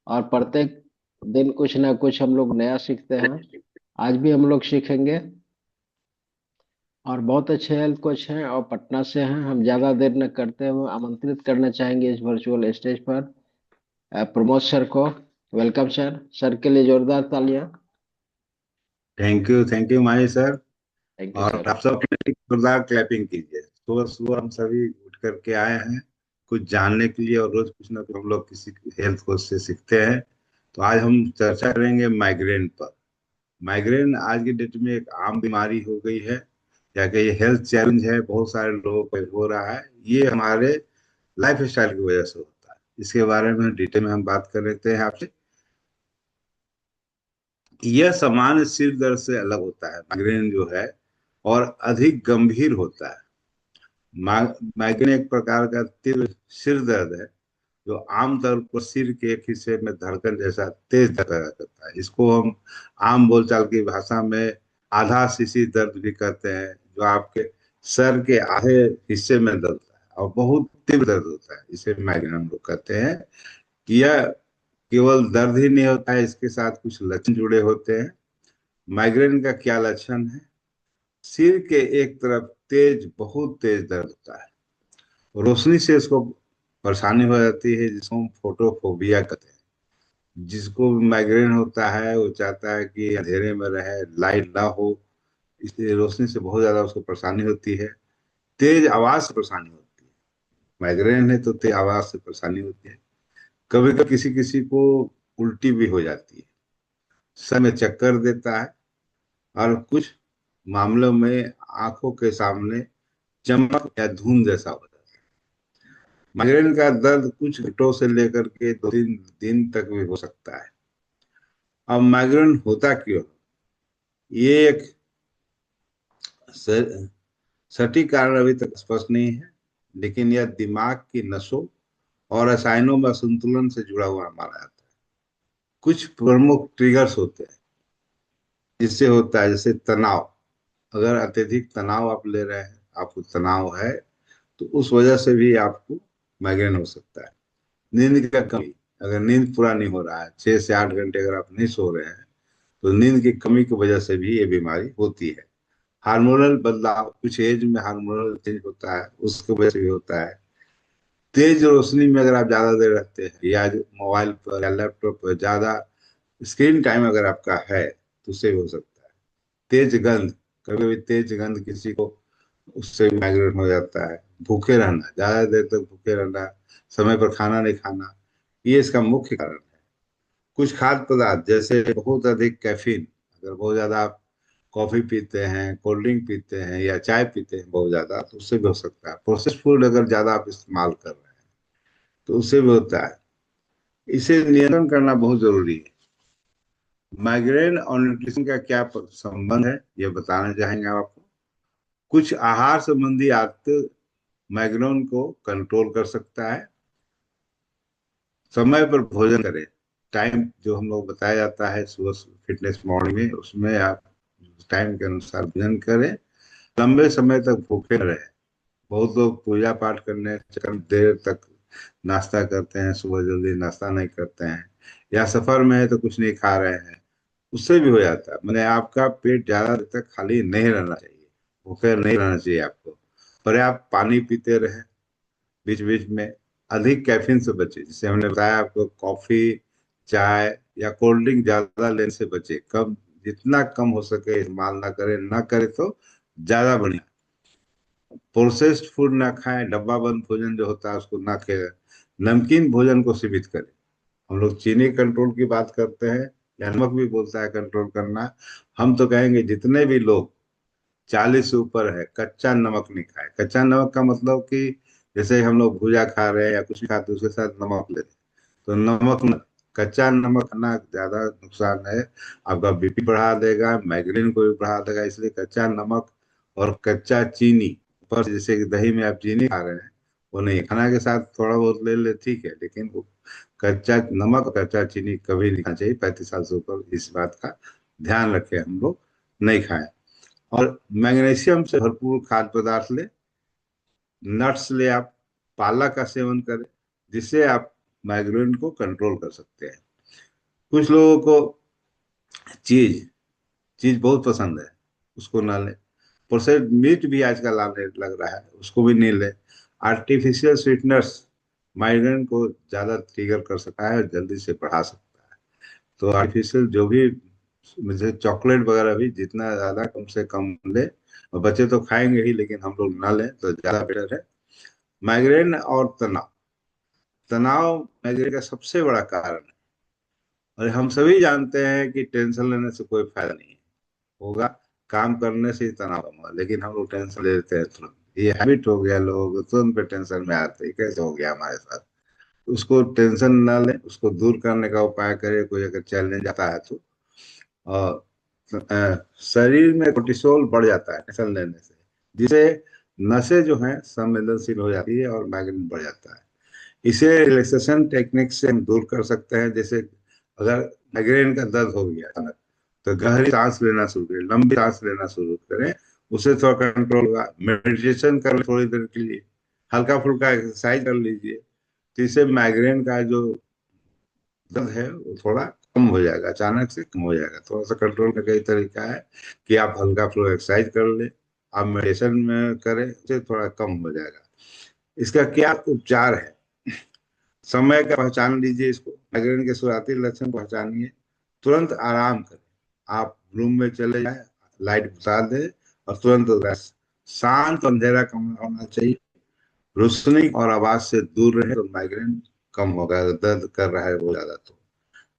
और प्रत्येक दिन कुछ ना कुछ हम लोग नया सीखते हैं। आज भी हम लोग सीखेंगे। और बहुत अच्छे हेल्थ कोच हैं और पटना से हैं। हम ज्यादा देर न करते हुए आमंत्रित करना चाहेंगे इस वर्चुअल स्टेज पर प्रमोद सर को। Welcome sir. सर के लिए जोरदार तालियां। Thank you Mahi sir. Thank you और सर। आप सब अपने जोरदार क्लैपिंग कीजिए। सुबह सुबह हम सभी उठ करके आए हैं कुछ जानने के लिए, और रोज कुछ ना कुछ हम लोग किसी हेल्थ कोच से सीखते हैं। तो आज हम चर्चा करेंगे माइग्रेन पर। माइग्रेन आज की डेट में एक आम बीमारी हो गई है, या कि ये हेल्थ चैलेंज है, बहुत सारे लोगों को हो रहा है। ये हमारे लाइफ स्टाइल की वजह से होता है। इसके बारे में डिटेल में हम बात कर लेते हैं आपसे। यह सामान्य सिर दर्द से अलग होता है माइग्रेन जो है, और अधिक गंभीर होता है। माइग्रेन एक प्रकार का तीव्र सिर दर्द है, जो आमतौर पर सिर के एक हिस्से में धड़कन जैसा तेज दर्द पैदा करता है। इसको हम आम बोलचाल की भाषा में आधा शीशी दर्द भी कहते हैं, जो आपके सर के आधे हिस्से में दर्द होता है और बहुत तीव्र दर्द होता है। इसे माइग्रेन हम लोग कहते हैं। कि यह केवल दर्द ही नहीं होता है, इसके साथ कुछ लक्षण जुड़े होते हैं। माइग्रेन का क्या लक्षण है? सिर के एक तरफ बहुत तेज दर्द होता है। रोशनी से इसको परेशानी हो जाती है, जिसको हम फोटोफोबिया कहते हैं। जिसको माइग्रेन होता है वो चाहता है कि अंधेरे में रहे, लाइट ना हो। इसलिए रोशनी से बहुत ज्यादा उसको परेशानी होती है। तेज आवाज से परेशानी होती है। माइग्रेन है तो तेज आवाज से परेशानी होती है। कभी कभी किसी किसी को उल्टी भी हो जाती है। सर में चक्कर देता है, और कुछ मामलों में आंखों के सामने चमक या धुंध जैसा हो जाता है। माइग्रेन का दर्द कुछ घंटों से लेकर के 2 3 दिन तक भी हो सकता है। अब माइग्रेन होता क्यों? ये एक स- सटीक कारण अभी तक स्पष्ट नहीं है, लेकिन यह दिमाग की नसों और रसायनों में असंतुलन से जुड़ा हुआ माना जाता है। कुछ प्रमुख ट्रिगर्स होते हैं जिससे होता है, जैसे तनाव। अगर अत्यधिक तनाव आप ले रहे हैं, आपको तनाव है, तो उस वजह से भी आपको माइग्रेन हो सकता है। नींद का कमी। अगर नींद पूरा नहीं हो रहा है, 6 से 8 घंटे अगर आप नहीं सो रहे हैं, तो नींद की कमी की वजह से भी ये बीमारी होती है। हार्मोनल बदलाव। कुछ एज में हार्मोनल चेंज होता है, उसकी वजह से भी होता है। तेज रोशनी में अगर आप ज्यादा देर रहते हैं, या मोबाइल पर या लैपटॉप पर ज्यादा स्क्रीन टाइम अगर आपका है, तो उससे भी हो सकता है। तेज गंध। कभी कभी तेज गंध किसी को, उससे माइग्रेन हो जाता है। भूखे रहना, ज्यादा देर तक भूखे रहना, समय पर खाना नहीं खाना, ये इसका मुख्य कारण है। कुछ खाद्य पदार्थ जैसे बहुत अधिक कैफीन। अगर बहुत ज्यादा आप कॉफी पीते हैं, कोल्ड ड्रिंक पीते हैं, या चाय पीते हैं बहुत ज्यादा, तो उससे भी हो सकता है। प्रोसेस्ड फूड अगर ज्यादा आप इस्तेमाल कर रहे हैं, तो उससे भी होता है। इसे नियंत्रण करना बहुत जरूरी है। माइग्रेन और न्यूट्रिशन का क्या संबंध है, ये बताना चाहेंगे हम आपको। कुछ आहार संबंधी आदतें माइग्रेन को कंट्रोल कर सकता है। समय पर भोजन करें। टाइम जो हम लोग बताया जाता है सुबह फिटनेस मॉर्निंग में, उसमें आप टाइम के अनुसार भोजन करें। लंबे समय तक भूखे न रहें। बहुत लोग पूजा पाठ करने के चक्कर में देर तक नाश्ता करते हैं, सुबह जल्दी नाश्ता नहीं करते हैं, या सफर में है तो कुछ नहीं खा रहे हैं। उससे भी हो जाता है। मैंने आपका पेट ज्यादा देर तक खाली नहीं रहना चाहिए, भूखे नहीं रहना चाहिए आपको। पर्याप्त पानी पीते रहे बीच बीच में। अधिक कैफीन से बचे, जैसे हमने बताया आपको, कॉफी, चाय या कोल्ड ड्रिंक ज्यादा लेने से बचे। कम, जितना कम हो सके इस्तेमाल ना करें, ना करें तो ज्यादा बढ़िया। प्रोसेस्ड फूड ना खाएं, डब्बा बंद भोजन जो होता है उसको ना खाएं। नमकीन भोजन को सीमित करें। हम लोग चीनी कंट्रोल की बात करते हैं, या नमक भी बोलता है कंट्रोल करना। हम तो कहेंगे जितने भी लोग 40 से ऊपर है, कच्चा नमक नहीं खाए। कच्चा नमक का मतलब कि जैसे हम लोग भुजा खा रहे हैं या कुछ भी खाते हैं, उसके साथ नमक ले रहे हैं, तो नमक न, कच्चा नमक खाना ज्यादा नुकसान है। आपका बीपी बढ़ा देगा, माइग्रेन को भी बढ़ा देगा। इसलिए कच्चा नमक और कच्चा चीनी, ऊपर से जैसे कि दही में आप चीनी खा रहे हैं, वो नहीं। खाना के साथ थोड़ा बहुत ले ले ठीक है, लेकिन वो कच्चा नमक और कच्चा चीनी कभी नहीं खाना चाहिए। 35 साल से ऊपर इस बात का ध्यान रखें, हम लोग नहीं खाएं। और मैग्नीशियम से भरपूर खाद्य पदार्थ ले। नट्स ले आप। पालक का सेवन करें, जिससे आप माइग्रेन को कंट्रोल कर सकते हैं। कुछ लोगों को चीज चीज बहुत पसंद है, उसको ना ले। प्रोसेस्ड मीट भी आजकल आने लग रहा है, उसको भी नहीं ले। आर्टिफिशियल स्वीटनर्स माइग्रेन को ज्यादा ट्रिगर कर सकता है और जल्दी से बढ़ा सकता है। तो आर्टिफिशियल जो भी, जैसे चॉकलेट वगैरह भी जितना ज्यादा कम से कम ले। और बच्चे तो खाएंगे ही, लेकिन हम लोग ना लें तो ज्यादा बेटर है। माइग्रेन और तनाव, तनाव माइग्रेन का सबसे बड़ा कारण है। और हम सभी जानते हैं कि टेंशन लेने से कोई फायदा नहीं होगा, काम करने से ही तनाव कम होगा, लेकिन हम लोग टेंशन ले लेते हैं तुरंत। ये हैबिट हो गया, लोगों को तुरंत पे टेंशन में आते हैं, कैसे हो गया हमारे साथ। उसको टेंशन ना लें, उसको दूर करने का उपाय करें। कोई अगर चैलेंज आता है तो, और शरीर में कोर्टिसोल बढ़ जाता है टेंशन लेने से, जिससे नसें जो हैं संवेदनशील हो जाती है और माइग्रेन बढ़ जाता है। इसे रिलैक्सेशन टेक्निक से हम दूर कर सकते हैं। जैसे अगर माइग्रेन का दर्द हो गया अचानक, तो गहरी सांस लेना शुरू करें, लंबी सांस लेना शुरू करें। उससे थोड़ा कंट्रोल होगा। मेडिटेशन कर ले थोड़ी देर के लिए, हल्का फुल्का एक्सरसाइज कर लीजिए। तो इससे माइग्रेन का जो दर्द है वो थोड़ा कम हो जाएगा, अचानक से कम हो जाएगा। थोड़ा सा कंट्रोल का कई तरीका है कि आप हल्का फुल्का एक्सरसाइज कर ले, आप मेडिटेशन में करें, उससे थोड़ा कम हो जाएगा। इसका क्या उपचार है? समय का पहचान लीजिए इसको, माइग्रेन के शुरुआती लक्षण पहचानिए, तुरंत आराम करें। आप रूम में चले जाएं, लाइट बुझा दें और तुरंत रेस्ट। शांत अंधेरा कमरा होना चाहिए। रोशनी और आवाज से दूर रहे तो माइग्रेन कम होगा। अगर दर्द कर रहा है वो ज्यादा तो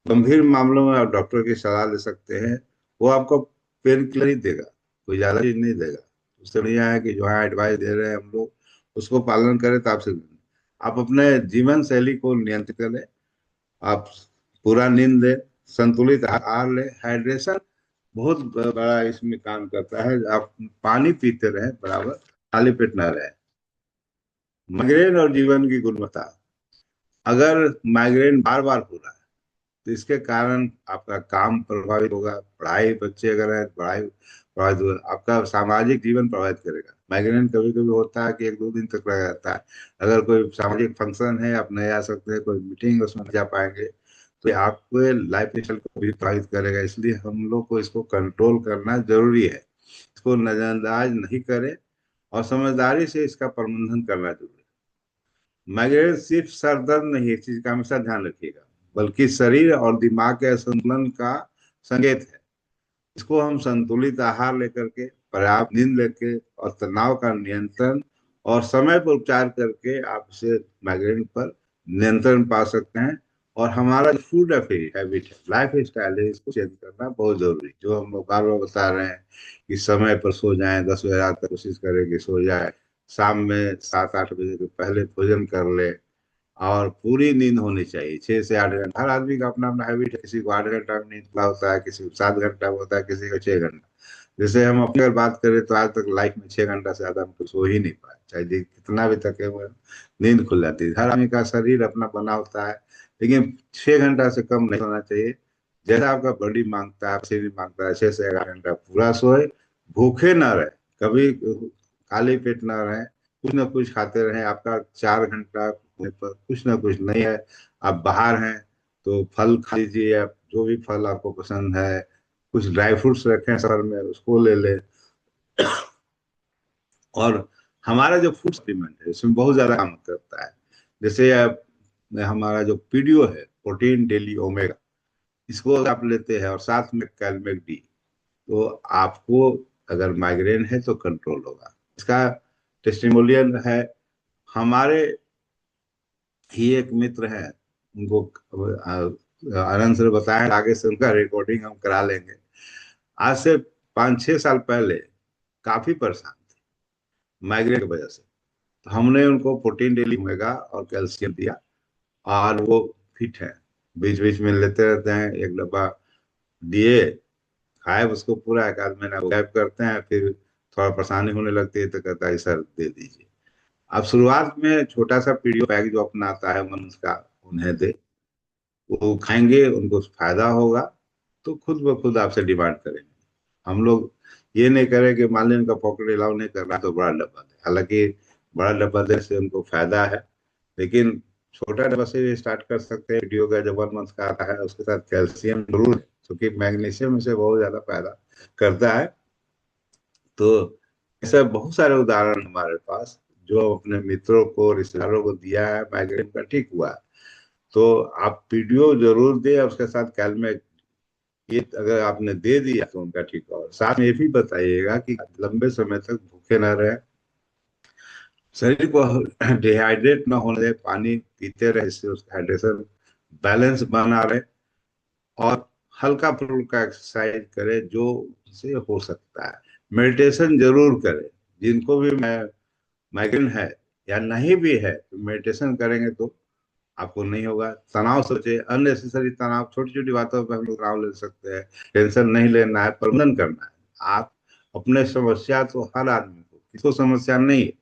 गंभीर मामलों में आप डॉक्टर की सलाह ले सकते हैं। वो आपको पेन किलर ही देगा, कोई ज्यादा चीज नहीं देगा। उससे बढ़िया है कि जो है एडवाइस दे रहे हैं हम लोग, उसको पालन करें तो आपसे। आप अपने जीवन शैली को नियंत्रित करें। आप पूरा नींद लें, संतुलित आहार लें। हाइड्रेशन बहुत बड़ा इसमें काम करता है। आप पानी पीते रहें बराबर, खाली पेट ना रहे। माइग्रेन और जीवन की गुणवत्ता, अगर माइग्रेन बार बार हो रहा है तो इसके कारण आपका काम प्रभावित होगा, पढ़ाई, बच्चे अगर है पढ़ाई प्रभावित होगा, आपका सामाजिक जीवन प्रभावित करेगा। माइग्रेन कभी कभी होता है कि एक दो दिन तक लगा रहता है। अगर कोई सामाजिक फंक्शन है आप नहीं आ सकते, कोई मीटिंग उसमें नहीं जा पाएंगे, तो ये आपके लाइफ स्टाइल को भी प्रभावित करेगा। इसलिए हम लोग को इसको कंट्रोल करना जरूरी है। इसको नजरअंदाज नहीं करें और समझदारी से इसका प्रबंधन करना जरूरी है। माइग्रेन सिर्फ सर दर्द नहीं है, इस चीज का हमेशा ध्यान रखिएगा, बल्कि शरीर और दिमाग के असंतुलन का संकेत है। इसको हम संतुलित आहार लेकर के, पर्याप्त नींद लेके और तनाव का नियंत्रण और समय पर उपचार करके आप इसे, माइग्रेन पर नियंत्रण पा सकते हैं। और हमारा जो फूड हैबिट है, लाइफ स्टाइल है, इसको चेंज करना बहुत जरूरी है। जो हम लोग बार बार बता रहे हैं कि समय पर सो जाएं, 10 बजे रात तक कोशिश करें कि सो जाए, शाम में 7-8 बजे के पहले भोजन कर ले, और पूरी नींद होनी चाहिए 6 से 8 घंटा। हर आदमी का अपना अपना हैबिट है, किसी को 8 घंटा में नींद पूरा होता है, किसी को 7 घंटा होता है, किसी को 6 घंटा। जैसे हम अपनी अगर बात करें तो आज तक लाइफ में 6 घंटा से ज्यादा हम तो सो ही नहीं पाए, चाहे कितना भी थके हुए हों, नींद खुल जाती है। हर आदमी का शरीर अपना बना होता है, लेकिन 6 घंटा से कम नहीं होना चाहिए। जैसा आपका बॉडी मांगता है, शरीर मांगता है, 6 से 8 घंटा पूरा सोए, भूखे ना रहे, कभी खाली पेट ना रहे, कुछ ना कुछ खाते रहे। आपका 4 घंटा होने पर कुछ ना कुछ नहीं है, आप बाहर हैं तो फल खा लीजिए, आप जो भी फल आपको पसंद है, कुछ ड्राई फ्रूट्स रखें सफर में उसको ले ले। और हमारा जो फूड सप्लीमेंट है इसमें बहुत ज्यादा काम करता है। जैसे हमारा जो पीडीओ है, प्रोटीन डेली ओमेगा, इसको अगर आप लेते हैं और साथ में कैलमेक डी, तो आपको अगर माइग्रेन है तो कंट्रोल होगा। इसका टेस्टिमोनियल है। हमारे ही एक मित्र हैं, उनको आनंद सर बताएं, आगे से उनका रिकॉर्डिंग हम करा लेंगे। आज से 5-6 साल पहले काफी परेशान थे माइग्रेन की वजह से। तो हमने उनको प्रोटीन डेली ओमेगा और कैल्शियम दिया, और वो फिट है। बीच बीच में लेते रहते हैं, एक डब्बा दिए, खाए उसको पूरा, एक आध महीना गैप करते हैं, फिर थोड़ा परेशानी होने लगती है तो कहता है सर दे दीजिए। अब शुरुआत में छोटा सा पीडियो पैक जो अपना आता है मनुष्य का, उन्हें दे, वो खाएंगे, उनको फायदा होगा तो खुद ब खुद आपसे डिमांड करेंगे। हम लोग ये नहीं करें कि मान लीजिए उनका पॉकेट अलाउ नहीं कर रहा तो बड़ा डब्बा दे। हालांकि बड़ा डब्बा देने से उनको फायदा है, लेकिन छोटा डब्बा से भी स्टार्ट कर सकते हैं। वीडियो का जो 1 मंथ का आता है उसके साथ कैल्शियम जरूर है, क्योंकि मैग्नीशियम से बहुत ज्यादा फायदा करता है। तो ऐसे बहुत सारे उदाहरण हमारे पास, जो अपने मित्रों को रिश्तेदारों को दिया है, माइग्रेन का ठीक हुआ है। तो आप वीडियो जरूर दें, और उसके साथ कैलमेट, ये अगर आपने दे दिया तो उनका ठीक होगा। साथ में ये भी बताइएगा कि लंबे समय तक भूखे न रहे, शरीर को डिहाइड्रेट ना होने दे, पानी पीते रहे, इससे उसका हाइड्रेशन बैलेंस बना रहे। और हल्का फुल्का एक्सरसाइज करे जो से हो सकता है। मेडिटेशन जरूर करें। जिनको भी माइग्रेन है या नहीं भी है, तो मेडिटेशन करेंगे तो आपको नहीं होगा। तनाव सोचे, अननेसेसरी तनाव, छोटी छोटी बातों पर हम लोग तनाव ले सकते हैं। टेंशन नहीं लेना है, प्रबंधन करना है। आप अपने समस्या, तो हर आदमी को, किसको समस्या नहीं है,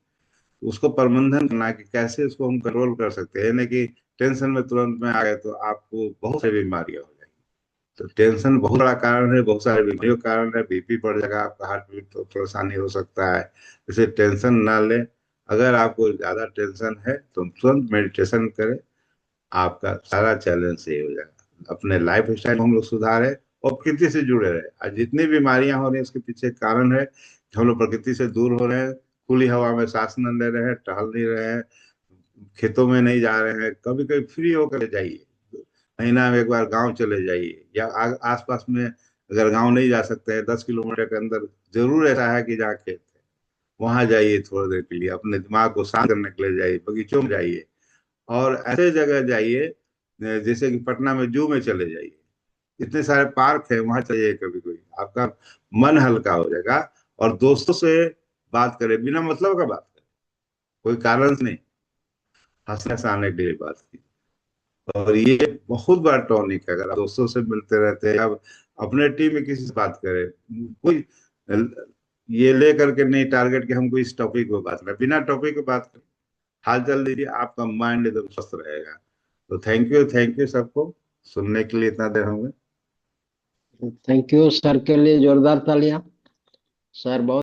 उसको प्रबंधन करना है कि कैसे उसको हम कंट्रोल कर सकते हैं। यानी कि टेंशन में तुरंत में आ गए तो आपको बहुत सारी बीमारियां हो जाएंगी। तो टेंशन बहुत बड़ा कारण है, बहुत सारे बीमारियों का कारण है। बीपी बढ़ जाएगा आपका, हार्ट बीट तो परेशानी हो सकता है। इसे टेंशन ना ले। अगर आपको ज्यादा टेंशन है तो तुरंत मेडिटेशन करें, आपका सारा चैलेंज सही हो जाएगा। अपने लाइफ स्टाइल हम लोग सुधारें और प्रकृति से जुड़े रहे। आज जितनी बीमारियां हो रही हैं उसके पीछे कारण है कि हम लोग प्रकृति से दूर हो रहे हैं। खुली हवा में सांस न ले रहे हैं, टहल नहीं रहे हैं, खेतों में नहीं जा रहे हैं। कभी कभी फ्री होकर जाइए, महीना में एक बार गांव चले जाइए, या आसपास में अगर गांव नहीं जा सकते हैं, 10 किलोमीटर के अंदर जरूर ऐसा है कि जहाँ खेत है, वहां जाइए। थोड़ी देर के लिए अपने दिमाग को शांत करने के लिए जाइए, बगीचों में जाइए। और ऐसे जगह जाइए, जैसे कि पटना में जू में चले जाइए। इतने सारे पार्क है, वहां चलिए। कभी कोई आपका मन हल्का हो जाएगा। और दोस्तों से बात करें, बिना मतलब का बात करें, कोई कारण से नहीं, हंसने हंसाने के लिए बात की। और ये बहुत बड़ा टॉनिक है। अगर आप दोस्तों से मिलते रहते हैं, अब अपने टीम में किसी से बात करें, कोई ये ले करके नहीं टारगेट कि हमको इस टॉपिक पे बात करना, बिना टॉपिक पे बात करें, हाल चाल दीजिए, आपका माइंड एकदम स्वस्थ रहेगा। तो थैंक यू सबको सुनने के लिए, इतना देर होंगे। थैंक यू सर, के लिए जोरदार तालियां। सर बहुत